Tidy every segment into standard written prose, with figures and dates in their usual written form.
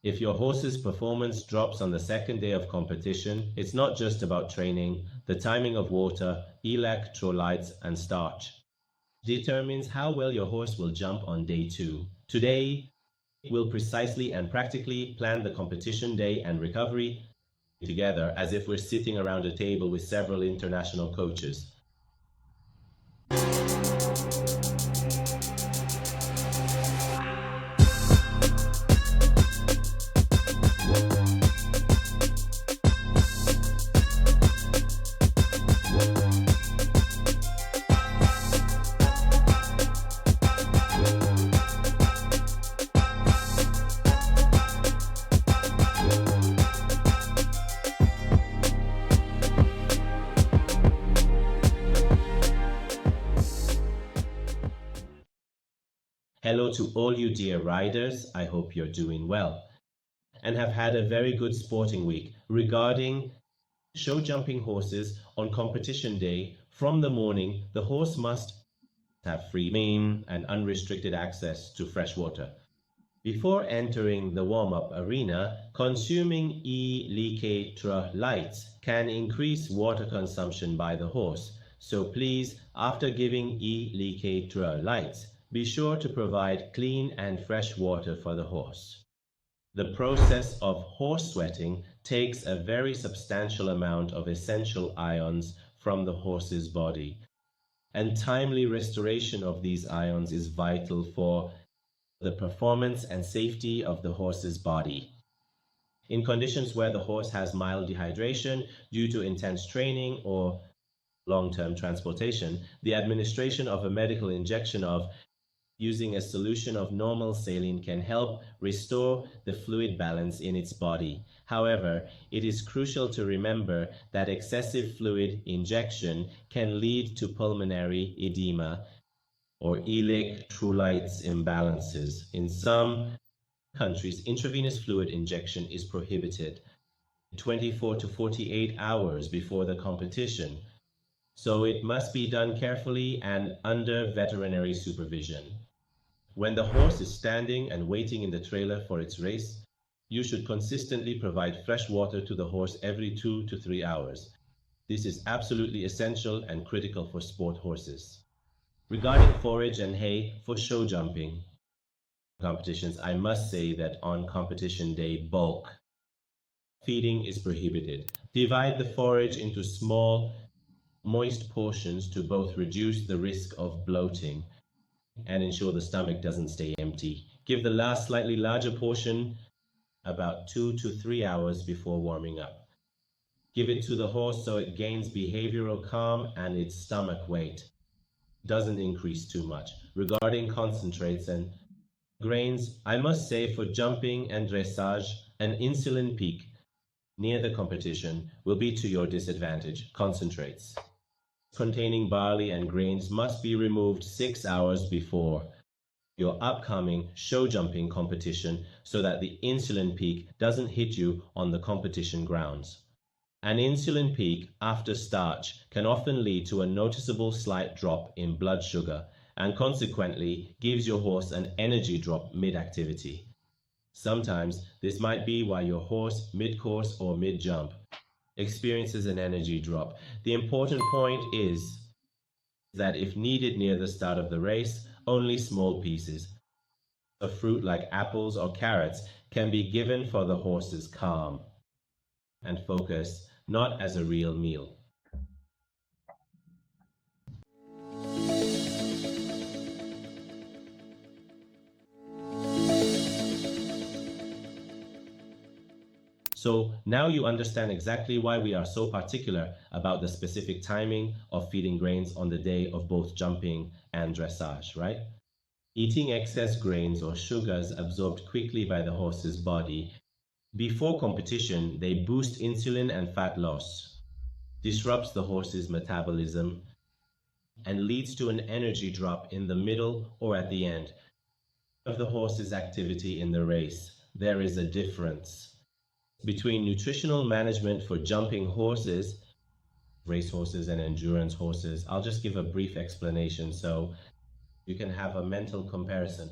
If your horse's performance drops on the second day of competition, it's not just about training. The timing of water, electrolytes, and starch determines how well your horse will jump on day 2. Today, we'll precisely and practically plan the competition day and recovery together as if we're sitting around a table with several international coaches. Hello to all you dear riders, I hope you're doing well and have had a very good sporting week. Regarding show jumping horses on competition day, from the morning, the horse must have free rein and unrestricted access to fresh water. Before entering the warm-up arena, consuming electrolytes can increase water consumption by the horse. So please, after giving electrolytes, be sure to provide clean and fresh water for the horse. The process of horse sweating takes a very substantial amount of essential ions from the horse's body, and timely restoration of these ions is vital for the performance and safety of the horse's body. In conditions where the horse has mild dehydration due to intense training or long-term transportation, the administration of a medical injection of using a solution of normal saline can help restore the fluid balance in its body. However, it is crucial to remember that excessive fluid injection can lead to pulmonary edema or electrolytes imbalances. In some countries, intravenous fluid injection is prohibited 24 to 48 hours before the competition, so it must be done carefully and under veterinary supervision. When the horse is standing and waiting in the trailer for its race, you should consistently provide fresh water to the horse every 2 to 3 hours. This is absolutely essential and critical for sport horses. Regarding forage and hay for show jumping competitions, I must say that on competition day, bulk feeding is prohibited. Divide the forage into small, moist portions to both reduce the risk of bloating and ensure the stomach doesn't stay empty. Give the last slightly larger portion about 2 to 3 hours before warming up. Give it to the horse so it gains behavioral calm and its stomach weight doesn't increase too much. Regarding concentrates and grains, I must say for jumping and dressage, an insulin peak near the competition will be to your disadvantage. Concentrates containing barley and grains must be removed 6 hours before your upcoming show jumping competition so that the insulin peak doesn't hit you on the competition grounds. An insulin peak after starch can often lead to a noticeable slight drop in blood sugar and consequently gives your horse an energy drop mid-activity. Sometimes this might be why your horse mid-course or mid-jump experiences an energy drop. The important point is that if needed near the start of the race, only small pieces of fruit like apples or carrots can be given for the horse's calm and focus, not as a real meal. So now you understand exactly why we are so particular about the specific timing of feeding grains on the day of both jumping and dressage, right? Eating excess grains or sugars absorbed quickly by the horse's body before competition, they boost insulin and fat loss, disrupts the horse's metabolism, and leads to an energy drop in the middle or at the end of the horse's activity in the race. There is a difference between nutritional management for jumping horses, racehorses, and endurance horses. I'll just give a brief explanation so you can have a mental comparison.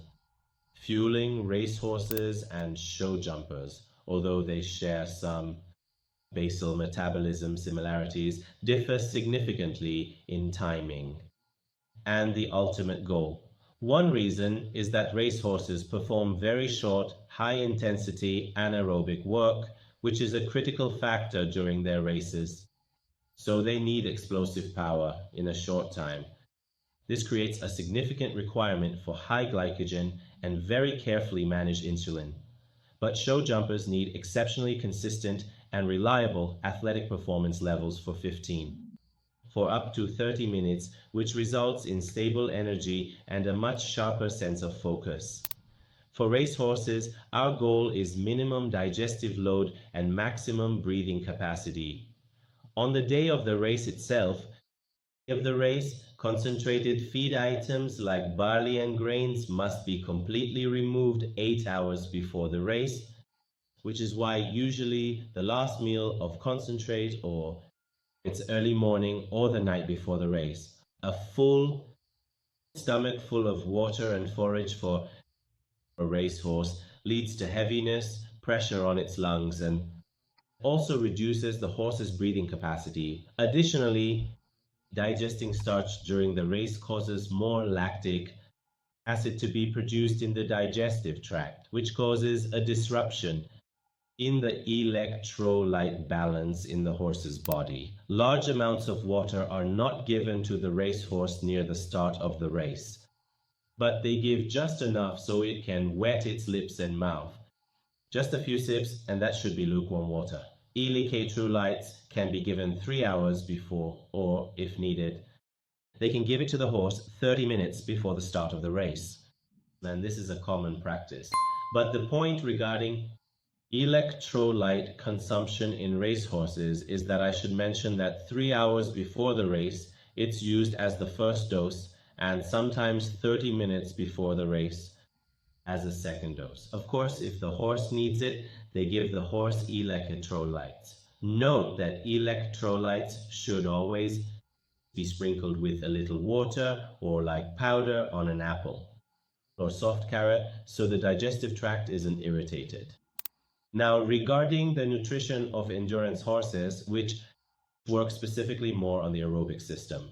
Fueling racehorses and show jumpers, although they share some basal metabolism similarities, differ significantly in timing and the ultimate goal. One reason is that racehorses perform very short, high-intensity anaerobic work, which is a critical factor during their races. So they need explosive power in a short time. This creates a significant requirement for high glycogen and very carefully managed insulin. But show jumpers need exceptionally consistent and reliable athletic performance levels for up to 30 minutes, which results in stable energy and a much sharper sense of focus. For racehorses, our goal is minimum digestive load and maximum breathing capacity. On the day of the race itself, concentrated feed items like barley and grains must be completely removed 8 hours before the race, which is why usually the last meal of concentrate or it's early morning or the night before the race. A full stomach full of water and forage for a racehorse leads to heaviness, pressure on its lungs, and also reduces the horse's breathing capacity. Additionally, digesting starch during the race causes more lactic acid to be produced in the digestive tract, which causes a disruption in the electrolyte balance in the horse's body. Large amounts of water are not given to the racehorse near the start of the race, but they give just enough so it can wet its lips and mouth. Just a few sips, and that should be lukewarm water. Electrolytes can be given 3 hours before, or if needed, they can give it to the horse 30 minutes before the start of the race. And this is a common practice. But the point regarding electrolyte consumption in racehorses is that I should mention that 3 hours before the race, it's used as the first dose, and sometimes 30 minutes before the race as a second dose. Of course, if the horse needs it, they give the horse electrolytes. Note that electrolytes should always be sprinkled with a little water or like powder on an apple or soft carrot so the digestive tract isn't irritated. Now, regarding the nutrition of endurance horses, which work specifically more on the aerobic system,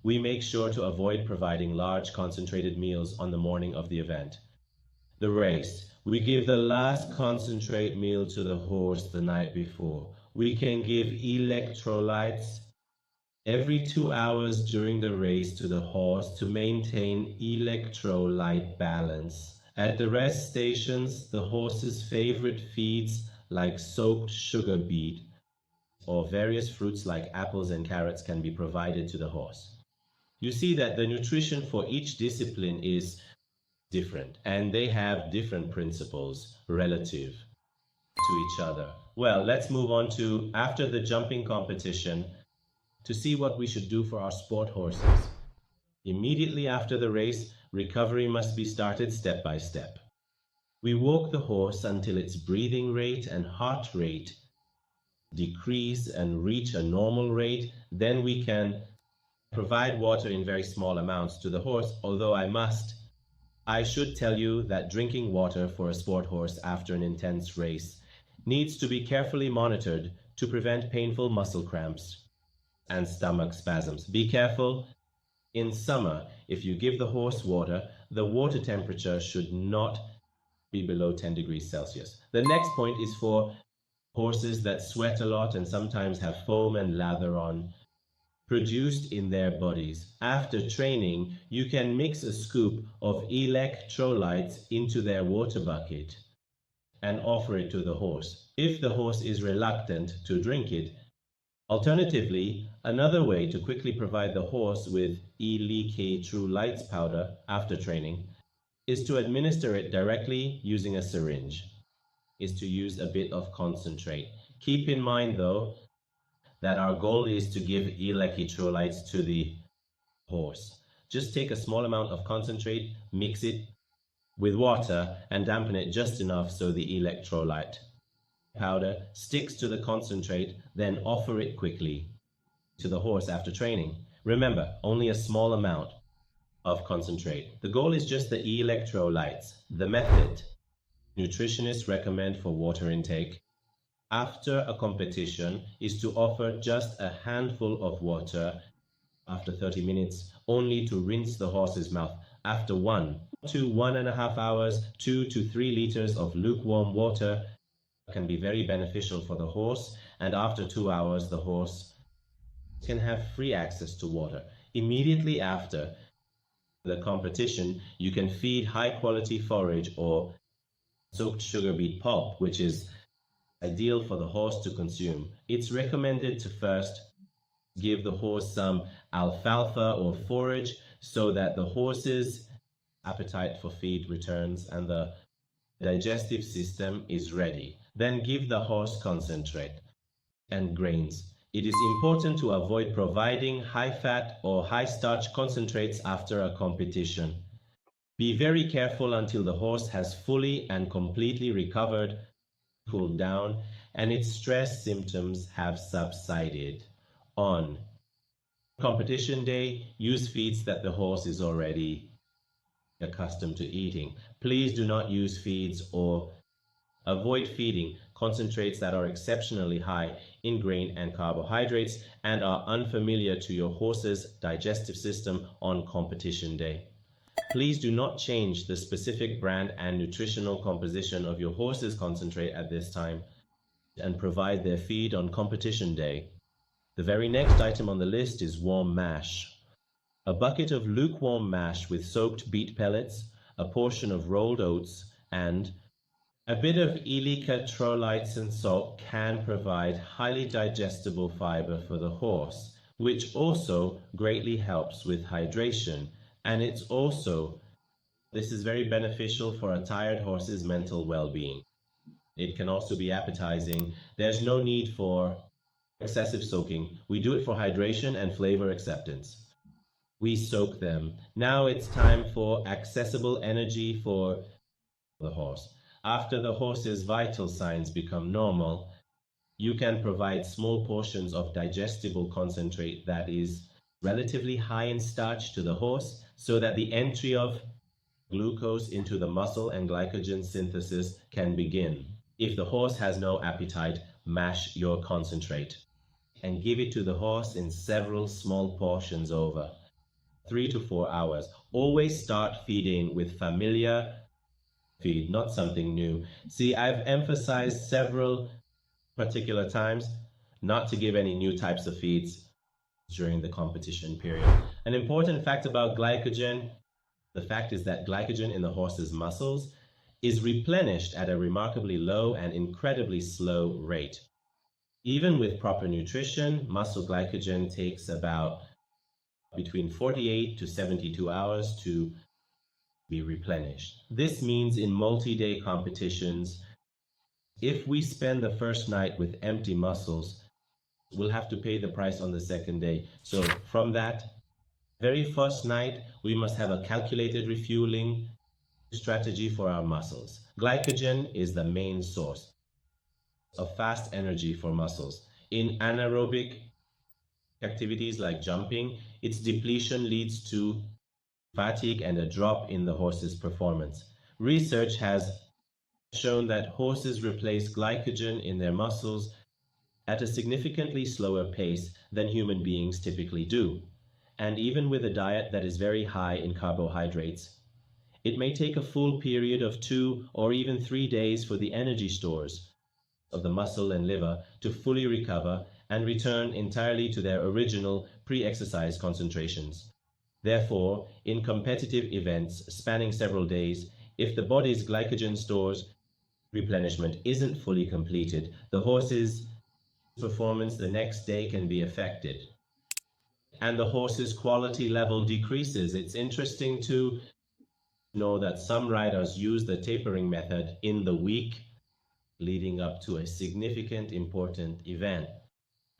we make sure to avoid providing large concentrated meals on the morning of the event. The race, we give the last concentrate meal to the horse the night before. We can give electrolytes every 2 hours during the race to the horse to maintain electrolyte balance. At the rest stations, the horse's favorite feeds like soaked sugar beet or various fruits like apples and carrots can be provided to the horse. You see that the nutrition for each discipline is different and they have different principles relative to each other. Well, let's move on to after the jumping competition to see what we should do for our sport horses. Immediately after the race, recovery must be started step by step. We walk the horse until its breathing rate and heart rate decrease and reach a normal rate. Then we can provide water in very small amounts to the horse, although I should tell you that drinking water for a sport horse after an intense race needs to be carefully monitored to prevent painful muscle cramps and stomach spasms. Be careful. In summer, if you give the horse water, the water temperature should not be below 10 degrees Celsius. The next point is for horses that sweat a lot and sometimes have foam and lather on produced in their bodies. After training, you can mix a scoop of electrolytes into their water bucket and offer it to the horse. If the horse is reluctant to drink it, alternatively, another way to quickly provide the horse with electrolytes powder after training is to administer it directly using a syringe, is to use a bit of concentrate. Keep in mind though, that our goal is to give electrolytes to the horse. Just take a small amount of concentrate, mix it with water and dampen it just enough so the electrolyte powder sticks to the concentrate, then offer it quickly to the horse after training. Remember, only a small amount. of concentrate. The goal is just the electrolytes. The method nutritionists recommend for water intake after a competition is to offer just a handful of water after 30 minutes, only to rinse the horse's mouth. After 1 to 1.5 hours, 2 to 3 liters of lukewarm water can be very beneficial for the horse, and after 2 hours the horse can have free access to water. Immediately after the competition, you can feed high quality forage or soaked sugar beet pulp, which is ideal for the horse to consume. It's recommended to first give the horse some alfalfa or forage so that the horse's appetite for feed returns and the digestive system is ready. Then give the horse concentrate and grains. It is important to avoid providing high-fat or high-starch concentrates after a competition. Be very careful until the horse has fully and completely recovered, cooled down, and its stress symptoms have subsided. On competition day, use feeds that the horse is already accustomed to eating. Please do not use feeds or avoid feeding concentrates that are exceptionally high in grain and carbohydrates and are unfamiliar to your horse's digestive system on competition day. Please do not change the specific brand and nutritional composition of your horse's concentrate at this time and provide their feed on competition day. The very next item on the list is warm mash. A bucket of lukewarm mash with soaked beet pellets, a portion of rolled oats, and a bit of electrolytes and salt can provide highly digestible fiber for the horse, which also greatly helps with hydration. And this is very beneficial for a tired horse's mental well-being. It can also be appetizing. There's no need for excessive soaking. We do it for hydration and flavor acceptance. We soak them. Now it's time for accessible energy for the horse. After the horse's vital signs become normal, you can provide small portions of digestible concentrate that is relatively high in starch to the horse so that the entry of glucose into the muscle and glycogen synthesis can begin. If the horse has no appetite, mash your concentrate and give it to the horse in several small portions over 3 to 4 hours. Always start feeding with familiar feed, not something new. See, I've emphasized several particular times not to give any new types of feeds during the competition period. An important fact about glycogen, the fact is that glycogen in the horse's muscles is replenished at a remarkably low and incredibly slow rate. Even with proper nutrition, muscle glycogen takes about between 48 to 72 hours to be replenished. This means in multi-day competitions, if we spend the first night with empty muscles, we'll have to pay the price on the second day. So from that very first night, we must have a calculated refueling strategy for our muscles. Glycogen is the main source of fast energy for muscles. In anaerobic activities like jumping, its depletion leads to fatigue and a drop in the horse's performance. Research has shown that horses replace glycogen in their muscles at a significantly slower pace than human beings typically do. And even with a diet that is very high in carbohydrates, it may take a full period of 2 or even 3 days for the energy stores of the muscle and liver to fully recover and return entirely to their original pre-exercise concentrations. Therefore, in competitive events spanning several days, if the body's glycogen stores replenishment isn't fully completed, the horse's performance the next day can be affected and the horse's quality level decreases. It's interesting to know that some riders use the tapering method in the week leading up to a significant important event.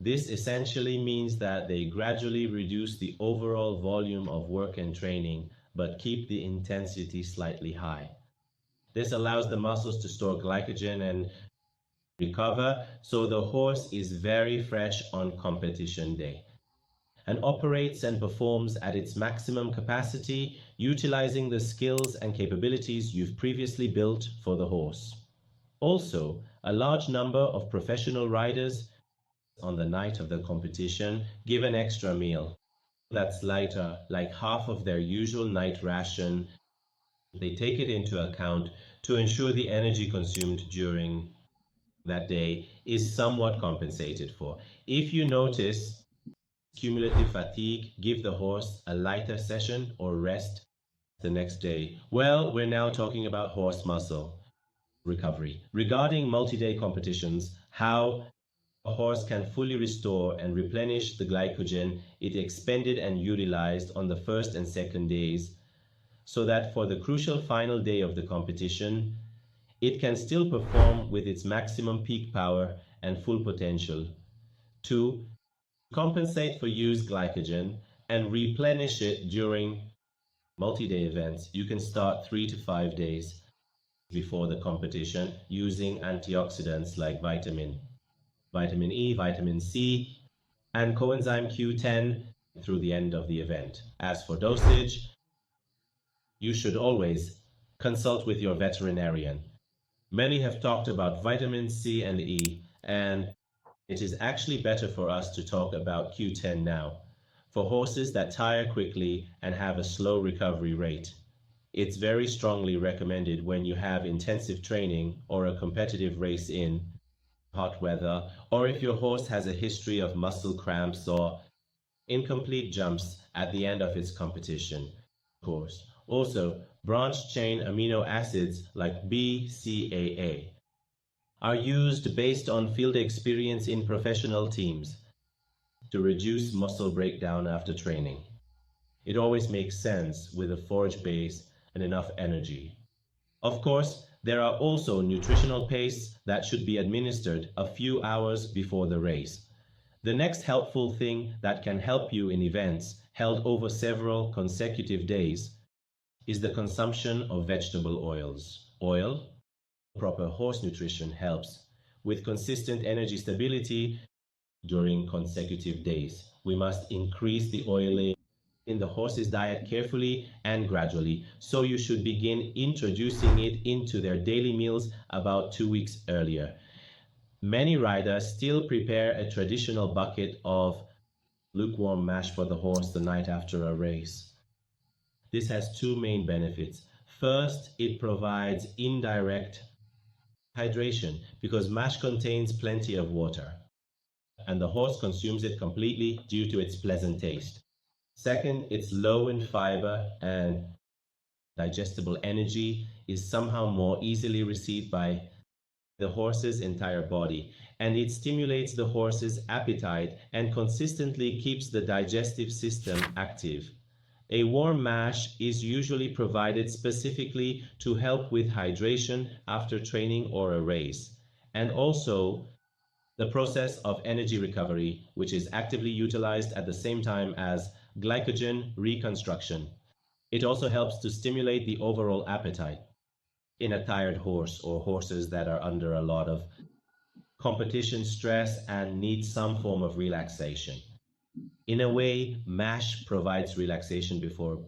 This essentially means that they gradually reduce the overall volume of work and training, but keep the intensity slightly high. This allows the muscles to store glycogen and recover, so the horse is very fresh on competition day. and operates and performs at its maximum capacity, utilizing the skills and capabilities you've previously built for the horse. Also, a large number of professional riders on the night of the competition give an extra meal that's lighter, like half of their usual night ration. They take it into account to ensure the energy consumed during that day is somewhat compensated for. If you notice cumulative fatigue, give the horse a lighter session or rest the next day. Well, we're now talking about horse muscle recovery. Regarding multi-day competitions, how a horse can fully restore and replenish the glycogen it expended and utilized on the first and second days, so that for the crucial final day of the competition, it can still perform with its maximum peak power and full potential. 2. Compensate for used glycogen and replenish it during multi-day events. You can start 3 to 5 days before the competition using antioxidants like vitamin E, vitamin C, and coenzyme Q10 through the end of the event. As for dosage, you should always consult with your veterinarian. Many have talked about vitamin C and E, and it is actually better for us to talk about Q10 now. For horses that tire quickly and have a slow recovery rate, it's very strongly recommended when you have intensive training or a competitive race in hot weather, or if your horse has a history of muscle cramps or incomplete jumps at the end of its competition course. Also, branched chain amino acids like BCAA are used based on field experience in professional teams to reduce muscle breakdown after training. It always makes sense with a forage base and enough energy. Of course, there are also nutritional pastes that should be administered a few hours before the race. The next helpful thing that can help you in events held over several consecutive days is the consumption of vegetable oils. Oil, proper horse nutrition helps with consistent energy stability during consecutive days. We must increase the oil in the horse's diet carefully and gradually, so you should begin introducing it into their daily meals about 2 weeks earlier. Many riders still prepare a traditional bucket of lukewarm mash for the horse the night after a race. This has two main benefits. First, it provides indirect hydration because mash contains plenty of water, and the horse consumes it completely due to its pleasant taste. Second, it's low in fiber and digestible energy is somehow more easily received by the horse's entire body, and it stimulates the horse's appetite and consistently keeps the digestive system active. A warm mash is usually provided specifically to help with hydration after training or a race, and also the process of energy recovery, which is actively utilized at the same time as glycogen reconstruction. It also helps to stimulate the overall appetite in a tired horse or horses that are under a lot of competition stress and need some form of relaxation. In a way, MASH provides relaxation before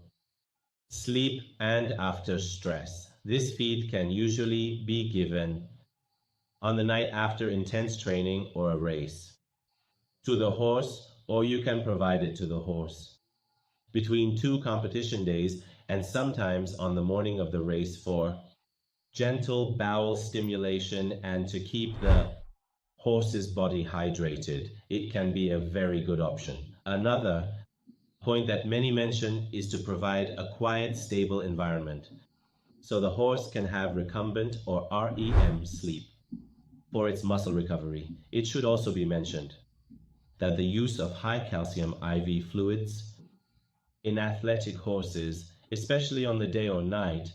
sleep and after stress. This feed can usually be given on the night after intense training or a race to the horse, or you can provide it to the horse between two competition days and sometimes on the morning of the race for gentle bowel stimulation and to keep the horse's body hydrated. It can be a very good option. Another point that many mention is to provide a quiet, stable environment so the horse can have recumbent or REM sleep for its muscle recovery. It should also be mentioned that the use of high calcium IV fluids in athletic horses, especially on the day or night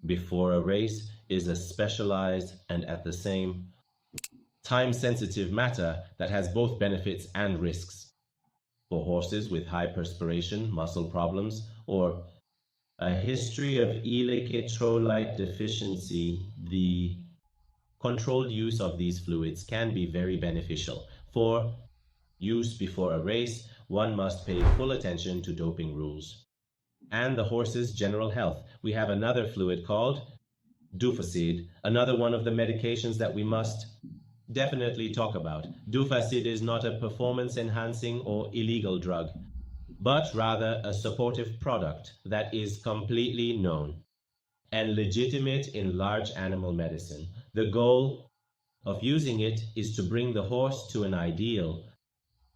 before a race, is a specialized and at the same time sensitive matter that has both benefits and risks. For horses with high perspiration, muscle problems, or a history of electrolyte deficiency, the controlled use of these fluids can be very beneficial. For use before a race, one must pay full attention to doping rules. And the horse's general health. We have another fluid called DUPHACID, another one of the medications that we must definitely talk about. DUPHACID is not a performance-enhancing or illegal drug, but rather a supportive product that is completely known and legitimate in large animal medicine. The goal of using it is to bring the horse to an ideal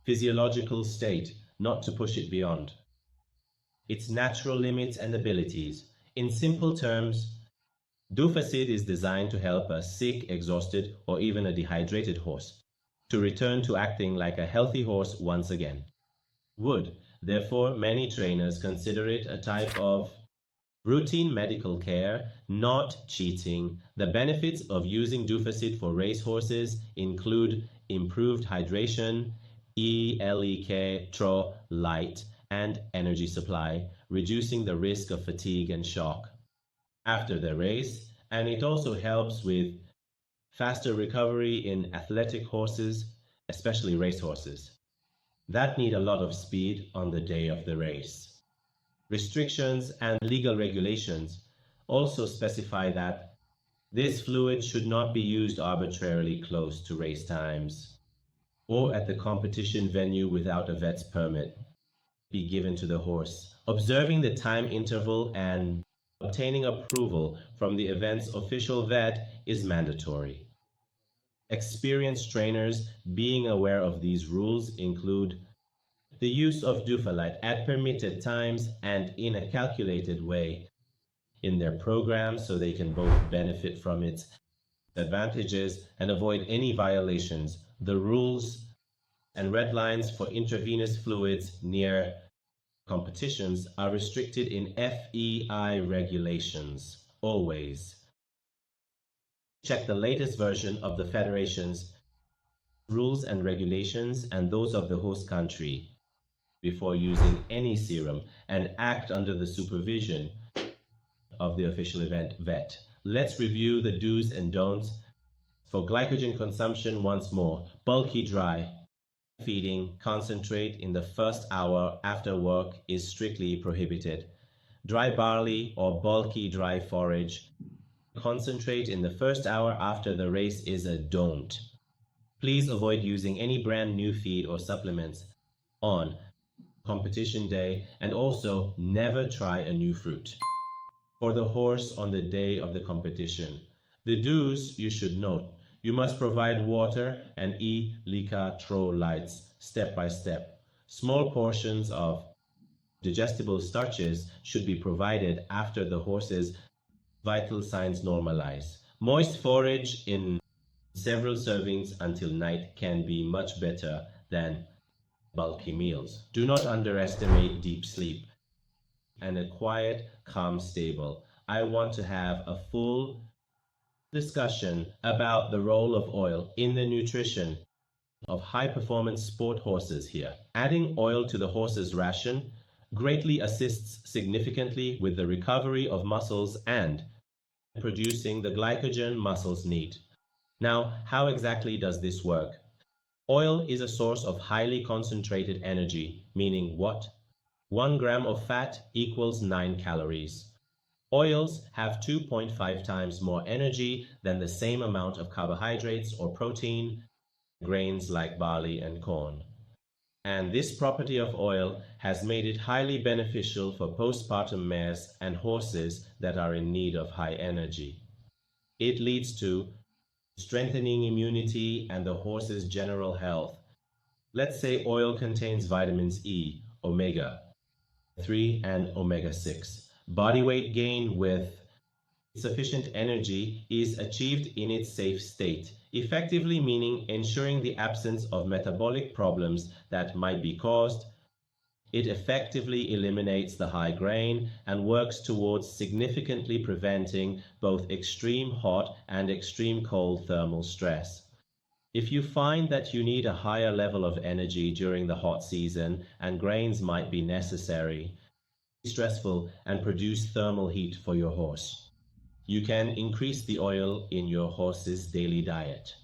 physiological state, not to push it beyond its natural limits and abilities. In simple terms, DUPHACID is designed to help a sick, exhausted, or even a dehydrated horse to return to acting like a healthy horse once again. Therefore, many trainers consider it a type of routine medical care, not cheating. The benefits of using DUPHACID for racehorses include improved hydration, electrolyte, and energy supply, reducing the risk of fatigue and shock after the race, and it also helps with faster recovery in athletic horses, especially racehorses, that need a lot of speed on the day of the race. Restrictions and legal regulations also specify that this fluid should not be used arbitrarily close to race times or at the competition venue without a vet's permit be given to the horse. Observing the time interval and obtaining approval from the event's official vet is mandatory. Experienced trainers being aware of these rules include the use of DUPHACID at permitted times and in a calculated way in their program so they can both benefit from its advantages and avoid any violations. The rules and red lines for intravenous fluids near competitions are restricted in FEI regulations. Always check the latest version of the Federation's rules and regulations and those of the host country before using any serum and act under the supervision of the official event vet. Let's review the do's and don'ts for glycogen consumption once more. Bulky dry feeding concentrate in the first hour after work is strictly prohibited. Dry barley or bulky dry forage concentrate in the first hour after the race is a don't. Please avoid using any brand new feed or supplements on competition day, and also never try a new fruit for the horse on the day of the competition. The do's you should note. You must provide water and electrolytes step by step. Small portions of digestible starches should be provided after the horse's vital signs normalize. Moist forage in several servings until night can be much better than bulky meals. Do not underestimate deep sleep and a quiet, calm stable. I want to have a full discussion about the role of oil in the nutrition of high-performance sport horses here. Adding oil to the horse's ration greatly assists significantly with the recovery of muscles and producing the glycogen muscles need. Now, how exactly does this work? Oil is a source of highly concentrated energy, meaning what? 1 gram of fat equals 9 calories. Oils have 2.5 times more energy than the same amount of carbohydrates or protein, grains like barley and corn. And this property of oil has made it highly beneficial for postpartum mares and horses that are in need of high energy. It leads to strengthening immunity and the horse's general health. Let's say oil contains vitamins E, omega-3, and omega-6. Body weight gain with sufficient energy is achieved in its safe state, effectively meaning ensuring the absence of metabolic problems that might be caused. It effectively eliminates the high grain and works towards significantly preventing both extreme hot and extreme cold thermal stress. If you find that you need a higher level of energy during the hot season and grains might be necessary, stressful and produce thermal heat for your horse, you can increase the oil in your horse's daily diet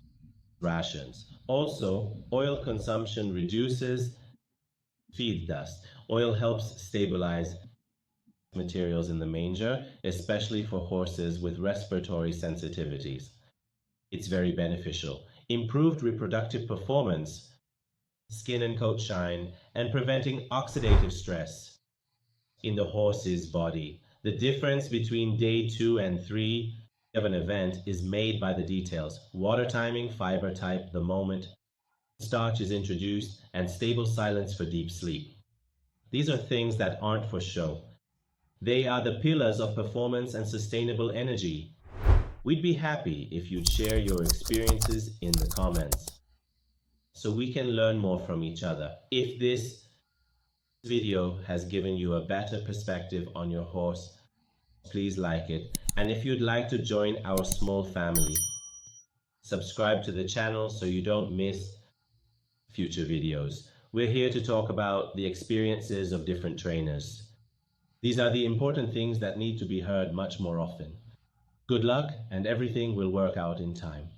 rations. Also, oil consumption reduces feed dust. Oil helps stabilize materials in the manger, especially for horses with respiratory sensitivities. It's very beneficial. Improved reproductive performance, skin and coat shine, and preventing oxidative stress in the horse's body. The difference between day 2 and 3 of an event is made by the details: water timing, fiber type, the moment starch is introduced, and stable silence for deep sleep. These are things that aren't for show. They are the pillars of performance and sustainable energy. We'd be happy if you'd share your experiences in the comments so we can learn more from each other. If this video has given you a better perspective on your horse, please like it. And if you'd like to join our small family, subscribe to the channel so you don't miss future videos. We're here to talk about the experiences of different trainers. These are the important things that need to be heard much more often. Good luck, and everything will work out in time.